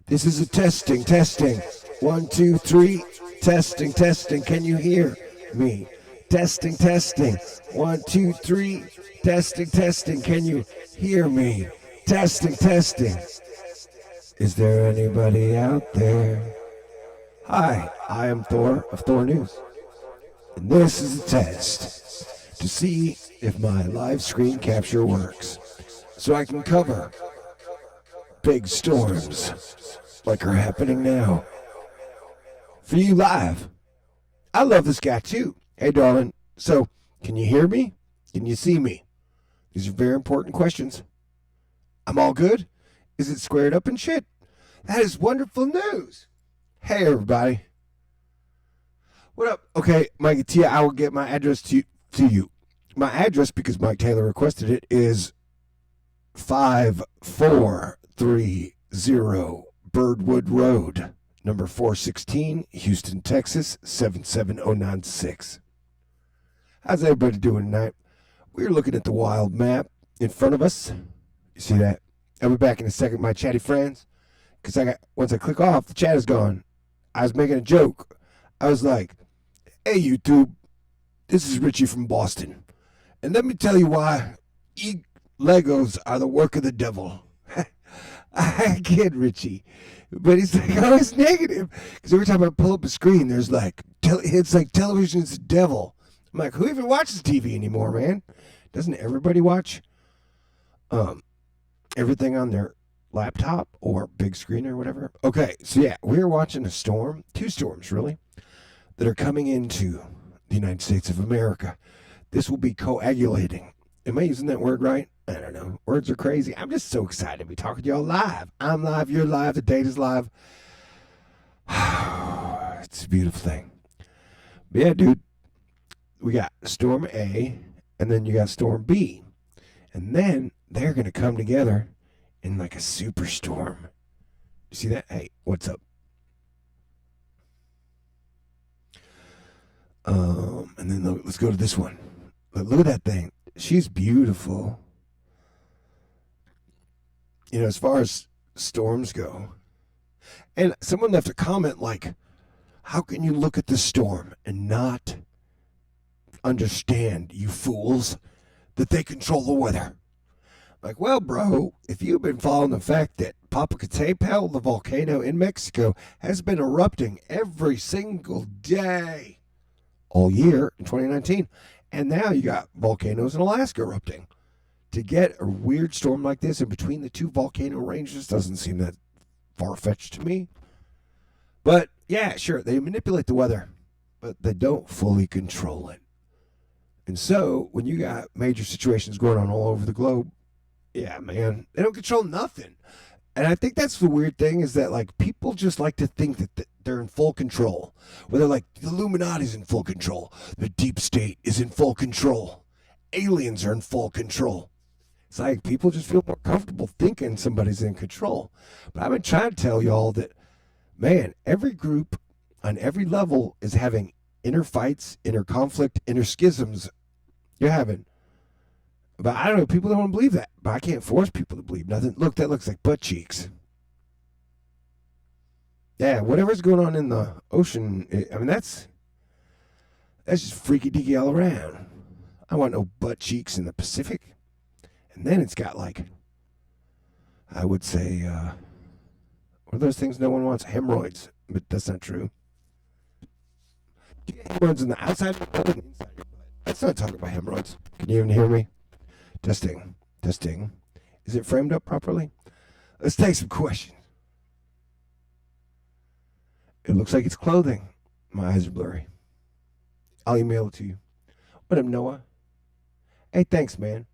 This is a testing. 1, 2, 3. Testing. Can you hear me? Testing. 1, 2, 3. Testing. Can you hear me? Testing. Is there anybody out there? Hi, I am Thor of THORnews. And this is a test to see if my live screen capture works. So I can cover big storms like are happening now. For you live. I love this guy too. Hey darling, so can you hear me? Can you see me? These are very important questions. I'm all good? Is it squared up and shit? That is wonderful news. Hey everybody. What up? Okay, Mike Tia, I will get my address to you. My address, because Mike Taylor requested it, is 5430 Birdwood Road, number 416, Houston, Texas, 77096. How's everybody doing tonight? We're looking at the wild map in front of us. You see that? I'll be back in a second, my chatty friends, because once I click off, the chat is gone. I was making a joke. I was like, hey YouTube, this is Richie from Boston, and let me tell you why Legos are the work of the devil. I kid Richie, but he's like always negative, because every time I pull up a screen, there's like, it's like television's the devil. I'm like, who even watches TV anymore, man? Doesn't everybody watch everything on their laptop or big screen or whatever? Okay, so yeah, we're watching a storm, two storms really, that are coming into the United States of America. This will be coagulating. Am I using that word right? I don't know. Words are crazy. I'm just so excited to be talking to y'all live. I'm live, you're live, the data's live. It's a beautiful thing. But yeah, dude, we got Storm A, and then you got Storm B. And then they're going to come together in like a superstorm. You see that? Hey, what's up? And then let's go to this one. Look at that thing. She's beautiful. You know, as far as storms go. And someone left a comment like, how can you look at the storm and not understand, you fools, that they control the weather? Like, well, bro, if you've been following the fact that Popocatépetl, the volcano in Mexico, has been erupting every single day all year in 2019, and now you got volcanoes in Alaska erupting. To get a weird storm like this in between the two volcano ranges doesn't seem that far-fetched to me. But yeah, sure, they manipulate the weather, but they don't fully control it. And so when you got major situations going on all over the globe, yeah, man, they don't control nothing. And I think that's the weird thing, is that like people just like to think that they're in full control. Where they're like, the Illuminati's in full control, the deep state is in full control, aliens are in full control. It's like people just feel more comfortable thinking somebody's in control. But I've been trying to tell y'all that, man, every group on every level is having inner fights, inner conflict, inner schisms. You're having. But I don't know, people don't want to believe that. But I can't force people to believe nothing. Look, that looks like butt cheeks. Yeah, whatever's going on in the ocean, I mean, that's just freaky deaky all around. I want no butt cheeks in the Pacific. And then it's got like, I would say, what are those things no one wants? Hemorrhoids. But that's not true. You get hemorrhoids on the outside of your butt and the inside of your butt. Let's not talk about hemorrhoids. Can you even hear me? Testing. Is it framed up properly? Let's take some questions. It looks like it's clothing. My eyes are blurry. I'll email it to you. What up, Noah? Hey, thanks, man.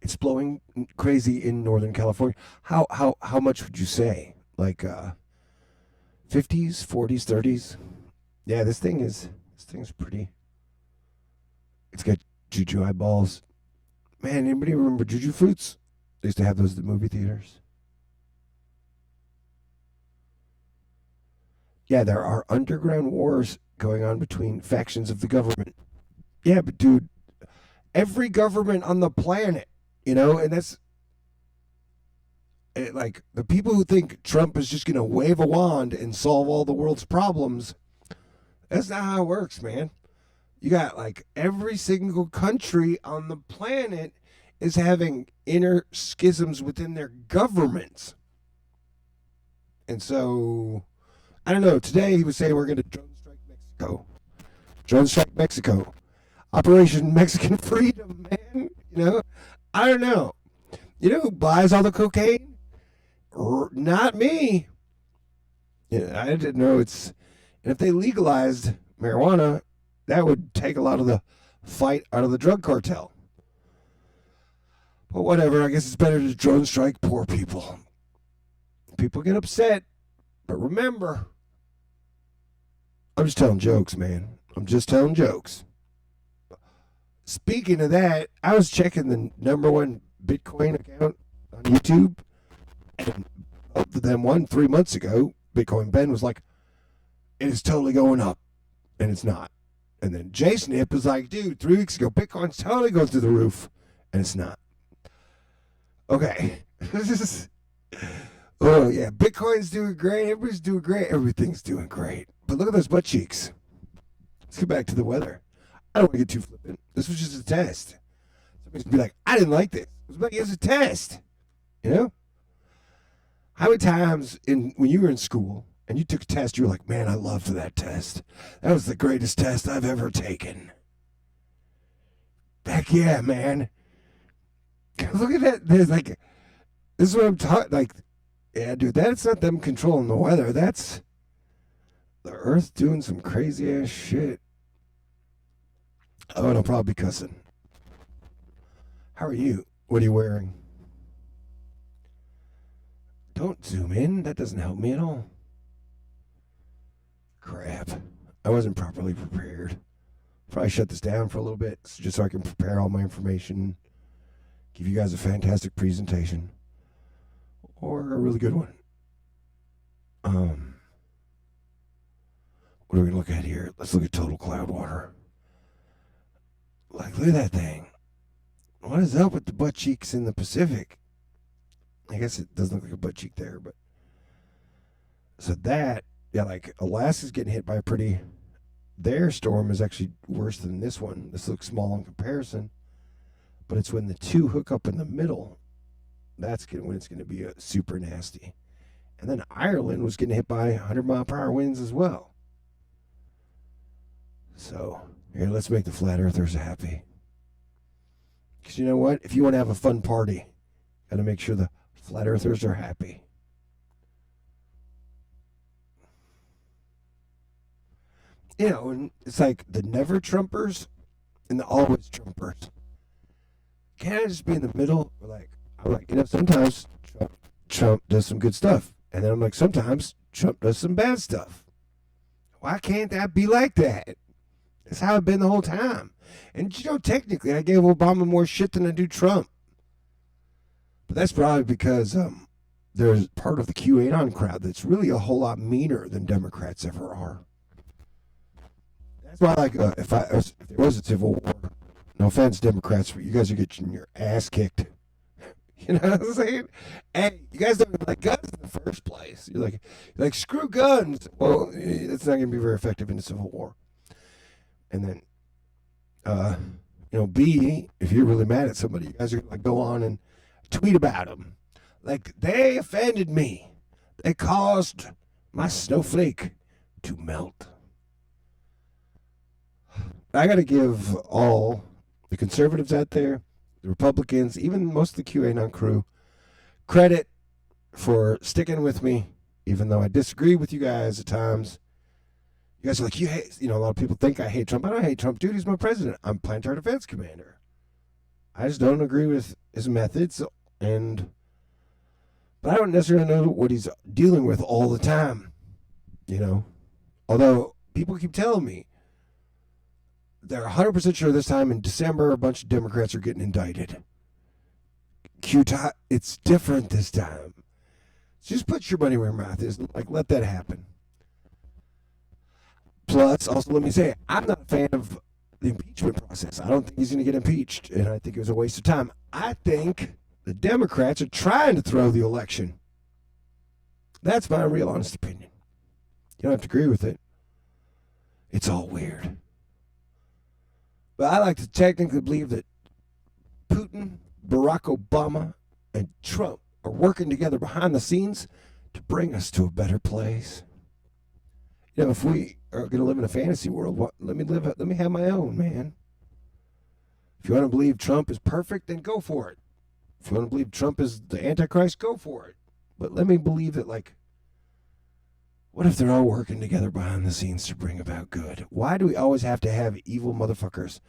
It's blowing crazy in Northern California. How much would you say? Like 50s, 40s, 30s? Yeah, this thing's pretty. It's got juju eyeballs. Man, anybody remember Juju Fruits? They used to have those at the movie theaters. Yeah, there are underground wars going on between factions of the government. Yeah, but dude, every government on the planet, you know, and that's Like the people who think Trump is just going to wave a wand and solve all the world's problems, that's not how it works, man. You got like every single country on the planet is having inner schisms within their governments. And so, I don't know. Today he was saying we're going to drone strike Mexico. Drone strike Mexico. Operation Mexican Freedom, man. I don't know. You know who buys all the cocaine? Not me. I didn't know it's. And if they legalized marijuana, that would take a lot of the fight out of the drug cartel. But whatever, I guess it's better to drone strike poor people. People get upset, but remember, I'm just telling jokes, man. I'm just telling jokes. Speaking of that, I was checking the #1 Bitcoin account on YouTube, and other than 3 months ago, Bitcoin Ben was like, it is totally going up, and it's not. And then JSnip was like, dude, 3 weeks ago, Bitcoin's totally going through the roof, and it's not. Okay. Oh, yeah, Bitcoin's doing great, everybody's doing great, everything's doing great. But look at those butt cheeks. Let's get back to the weather. I don't want to get too flippant. This was just a test. Somebody's going to be like, I didn't like this. It was like, it's a test. How many times when you were in school and you took a test, you were like, man, I loved that test. That was the greatest test I've ever taken. Heck yeah, man. Look at that. There's like, this is what I'm talking, like, yeah, dude, that's not them controlling the weather. That's the earth doing some crazy ass shit. Oh, and I'll probably be cussing. How are you? What are you wearing? Don't zoom in. That doesn't help me at all. Crap. I wasn't properly prepared. Probably shut this down for a little bit just so I can prepare all my information. Give you guys a fantastic presentation. Or a really good one. What are we going to look at here? Let's look at total cloud water. Like, look at that thing. What is up with the butt cheeks in the Pacific? I guess it doesn't look like a butt cheek there, but. So that, yeah, like Alaska's getting hit by a pretty. Their storm is actually worse than this one. This looks small in comparison, but it's when the two hook up in the middle. That's when it's going to be super nasty. And then Ireland was getting hit by 100-mile-per-hour winds as well. So, here, let's make the flat earthers happy. Because you know what? If you want to have a fun party, got to make sure the flat earthers are happy. And it's like the never Trumpers and the always Trumpers. Can't I just be in the middle? I'm like, sometimes Trump does some good stuff. And then I'm like, sometimes Trump does some bad stuff. Why can't that be like that? That's how it's been the whole time. And, technically, I gave Obama more shit than I do Trump. But that's probably because there's part of the QAnon crowd that's really a whole lot meaner than Democrats ever are. That's why, if there was a civil war, no offense, Democrats, but you guys are getting your ass kicked. You know what I'm saying? Hey, you guys don't even like guns in the first place. You're like screw guns. Well, it's not going to be very effective in a civil war. And then, B, if you're really mad at somebody, you guys are going to go on and tweet about them. Like, they offended me. They caused my snowflake to melt. I got to give all the conservatives out there, the Republicans, even most of the QAnon crew, credit for sticking with me, even though I disagree with you guys at times. You guys are like, you hate, a lot of people think I hate Trump. I don't hate Trump. Dude, he's my president. I'm planetary defense commander. I just don't agree with his methods, but I don't necessarily know what he's dealing with all the time, Although people keep telling me they're 100% sure this time in December a bunch of Democrats are getting indicted. It's different this time. Just put your money where your mouth is. Let that happen. Plus, also let me say, I'm not a fan of the impeachment process. I don't think he's going to get impeached, and I think it was a waste of time. I think The Democrats are trying to throw the election. That's my real honest opinion. You don't have to agree with it. It's all weird. But I like to technically believe that Putin, Barack Obama, and Trump are working together behind the scenes to bring us to a better place. You know, if we are going to live in a fantasy world, let me have my own, man. If you want to believe Trump is perfect, then go for it. If you want to believe Trump is the Antichrist, go for it. But let me believe that, like, what if they're all working together behind the scenes to bring about good? Why do we always have to have evil motherfuckers?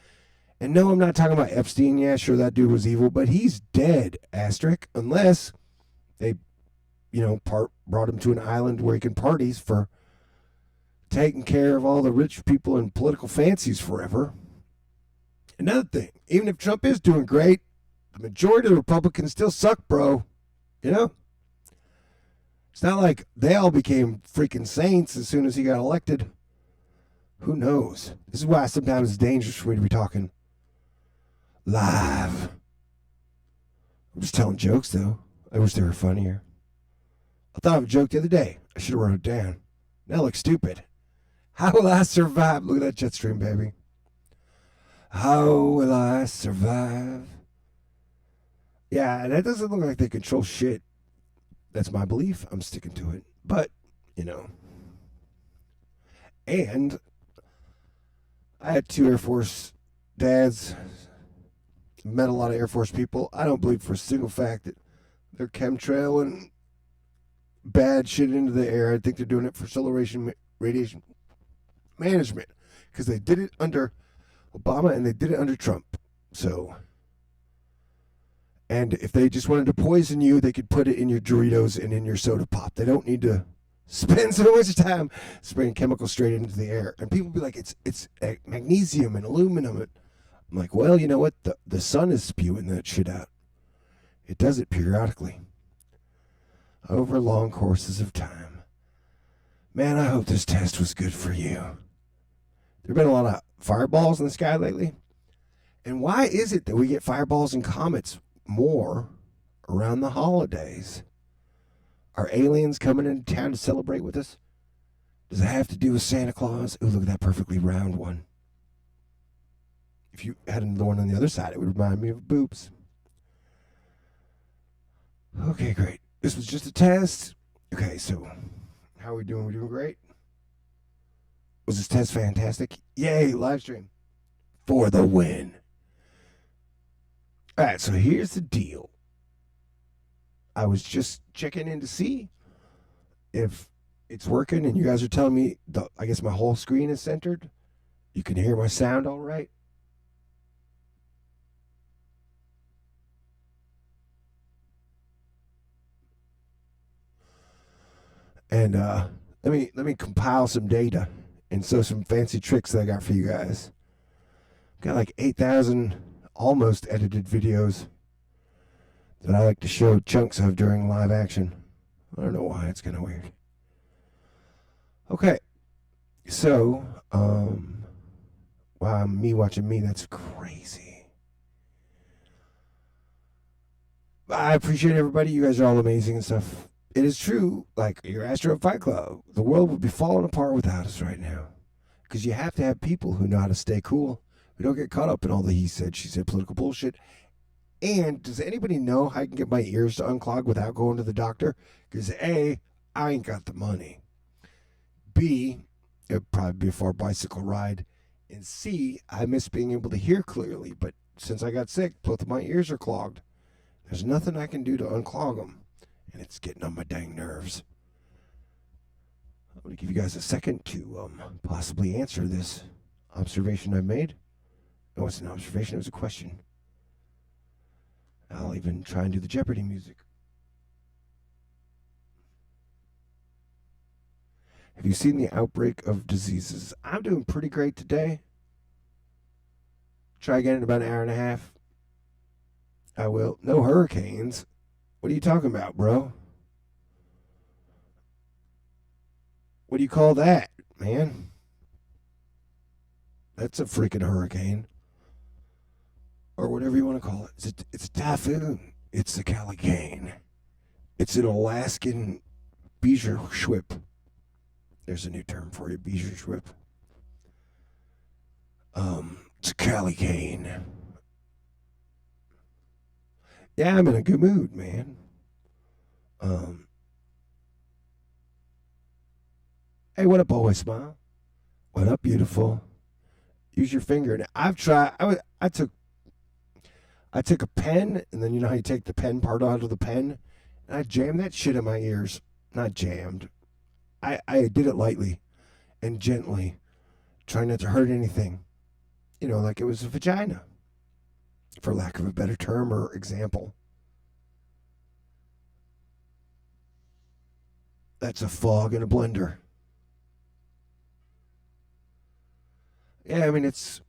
And no, I'm not talking about Epstein. Yeah, sure, that dude was evil, but he's dead, asterisk, unless they, brought him to an island where he can parties for taking care of all the rich people and political fancies forever. Another thing, even if Trump is doing great, the majority of the Republicans still suck, bro. You know? It's not like they all became freaking saints as soon as he got elected. Who knows? This is why sometimes it's dangerous for me to be talking live. I'm just telling jokes, though. I wish they were funnier. I thought of a joke the other day. I should have wrote it down. Now I look stupid. How will I survive? Look at that jet stream, baby. How will I survive? Yeah, that doesn't look like they control shit. That's my belief. I'm sticking to it. But, and I had 2 Air Force dads, met a lot of Air Force people. I don't believe for a single fact that they're chemtrailing bad shit into the air. I think they're doing it for solar radiation management, because they did it under Obama and they did it under Trump. So, and if they just wanted to poison you, they could put it in your Doritos and in your soda pop. They don't need to spend so much time spraying chemicals straight into the air. And people be like, it's magnesium and aluminum. I'm like, well, you know what? The sun is spewing that shit out. It does it periodically over long courses of time. Man, I hope this test was good for you. There have been a lot of fireballs in the sky lately. And why is it that we get fireballs and comets more around the holidays? Are aliens coming into town to celebrate with us? Does it have to do with Santa Claus? Ooh, look at that perfectly round one. If you had the one on the other side, it would remind me of boobs. Okay, great. This was just a test. Okay, so how are we doing? We're doing great. Was this test fantastic? Yay, live stream. For the win. All right, so here's the deal. I was just checking in to see if it's working, and you guys are telling me, I guess my whole screen is centered. You can hear my sound all right. And let me compile some data and show some fancy tricks that I got for you guys. Got like 8,000 almost edited videos that I like to show chunks of during live action. I don't know why, it's kind of weird. Okay, so wow, me watching me, that's crazy. I appreciate everybody. You guys are all amazing and stuff. It is true, like your Astro Fight Club, the world would be falling apart without us right now. Because you have to have people who know how to stay cool. We don't get caught up in all the he said, she said political bullshit. And does anybody know how I can get my ears to unclog without going to the doctor? Because A, I ain't got the money. B, it'd probably be a far bicycle ride. And C, I miss being able to hear clearly. But since I got sick, both of my ears are clogged. There's nothing I can do to unclog them. And it's getting on my dang nerves. I'm going to give you guys a second to possibly answer this observation I've made. No, it's an observation. It was a question. I'll even try and do the Jeopardy music. Have you seen the outbreak of diseases? I'm doing pretty great today. Try again in about an hour and a half. I will. No hurricanes. What are you talking about, bro? What do you call that, man? That's a freaking hurricane. Or whatever you want to call it. It's a typhoon. It's the calicane. It's an Alaskan Beaverschwip. There's a new term for you, Beaverschwip. It's a calicane. Yeah, I'm in a good mood, man. Um, hey, what up, always smile? What up, beautiful? Use your finger. Now, I've tried. I took a pen, and then you know how you take the pen part out of the pen, and I jammed that shit in my ears. Not jammed. I did it lightly and gently, trying not to hurt anything. You know, like it was a vagina, for lack of a better term or example. That's a fog in a blender. Yeah, I mean it's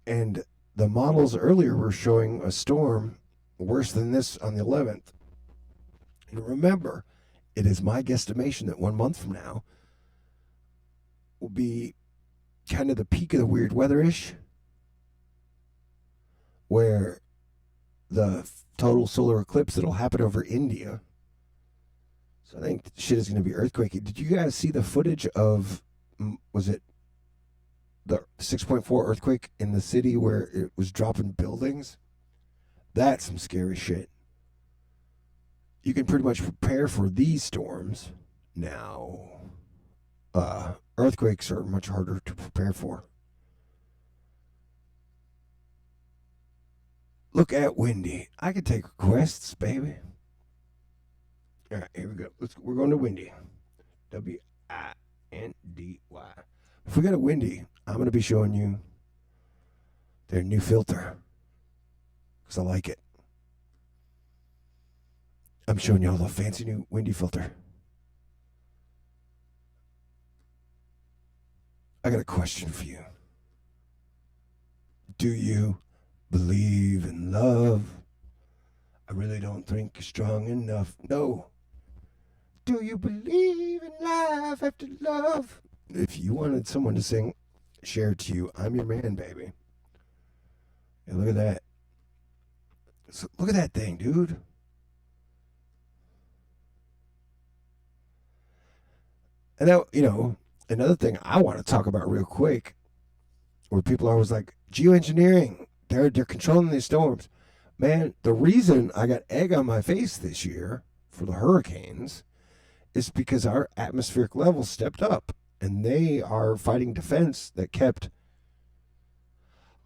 and the models earlier were showing a storm worse than this on the 11th. And remember, it is my guesstimation that 1 month from now will be kind of the peak of the weird weather ish, where the total solar eclipse that'll happen over India. So I think shit is going to be earthquakey. Did you guys see the footage of, was it the 6.4 earthquake in the city where it was dropping buildings? That's some scary shit. You can pretty much prepare for these storms now. Earthquakes are much harder to prepare for. Look at Windy. I can take requests, baby. All right, here we go. We're going to Windy. Windy. If we go to Windy, I'm going to be showing you their new filter because I like it. I'm showing y'all the fancy new Windy filter. I got a question for you. Do you believe in love? I really don't think you're strong enough. No. Do you believe in life after love? If you wanted someone to sing, share it to you. I'm your man, baby. Hey, look at that. So, look at that thing, dude. And now, another thing I want to talk about real quick, where people are always like, geoengineering, they're controlling these storms. Man, the reason I got egg on my face this year for the hurricanes is because our atmospheric levels stepped up, and they are fighting defense that kept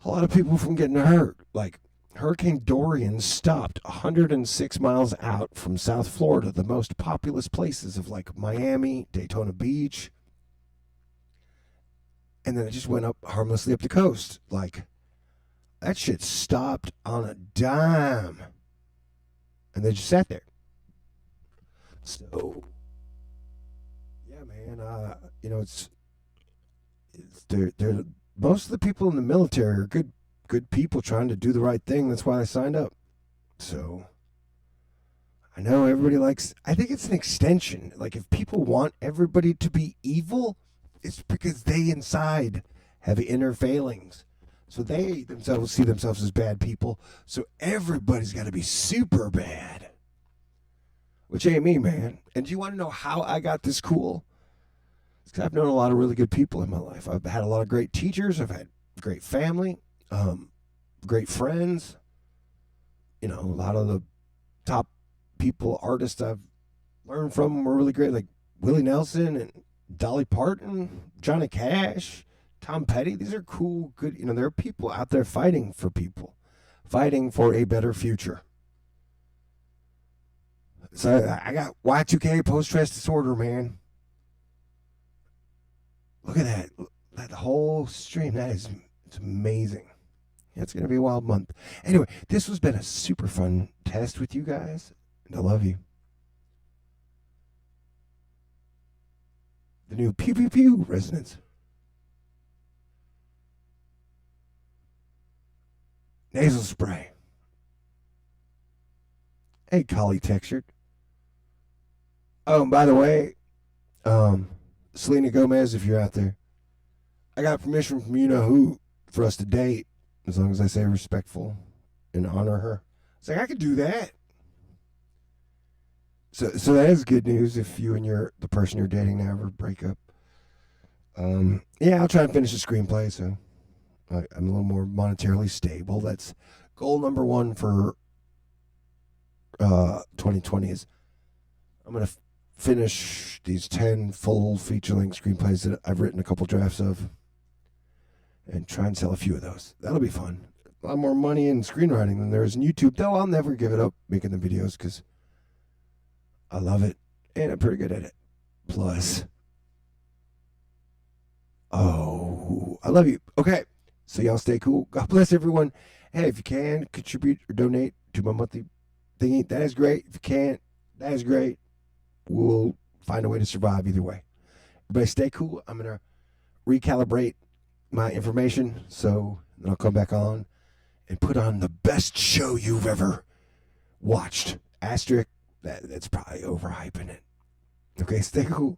a lot of people from getting hurt. Like, Hurricane Dorian stopped 106 miles out from South Florida, the most populous places of like Miami, Daytona Beach, and then it just went up harmlessly up the coast. Like, that shit stopped on a dime, and they just sat there. So, yeah, man, it's they're most of the people in the military are good people trying to do the right thing. That's why I signed up. So I know everybody likes, I think it's an extension. Like, if people want everybody to be evil, it's because they inside have inner failings. So they themselves see themselves as bad people. So everybody's got to be super bad. Which ain't me, man. And do you want to know how I got this cool? It's because I've known a lot of really good people in my life. I've had a lot of great teachers. I've had great family. Great friends. A lot of the top people, artists I've learned from were really great, like Willie Nelson and Dolly Parton, Johnny Cash, Tom Petty. These are cool, good, there are people out there fighting for people, fighting for a better future. So I got Y2K, post-stress disorder, man. Look at that. That whole stream, it's amazing. It's going to be a wild month. Anyway, this has been a super fun test with you guys, and I love you. The new pew pew pew resonance. Nasal spray. Hey, collie textured. Oh, and by the way, Selena Gomez, if you're out there, I got permission from you know who for us to date, as long as I say respectful and honor her. It's like, I could do that. So that is good news if you and the person you're dating now ever break up. Yeah, I'll try and finish the screenplay so I'm a little more monetarily stable. That's goal number one for 2020 is I'm going to finish these 10 full feature-length screenplays that I've written a couple drafts of and try and sell a few of those. That'll be fun. A lot more money in screenwriting than there is in YouTube, though I'll never give it up making the videos because I love it and I'm pretty good at it. Plus, I love you. Okay, so y'all stay cool. God bless everyone. Hey, if you can, contribute or donate to my monthly thingy. That is great. If you can't, that is great. We'll find a way to survive either way. Everybody stay cool. I'm going to recalibrate my information so then I'll come back on and put on the best show you've ever watched. Asterisk, that's probably overhyping it. Okay, stay cool.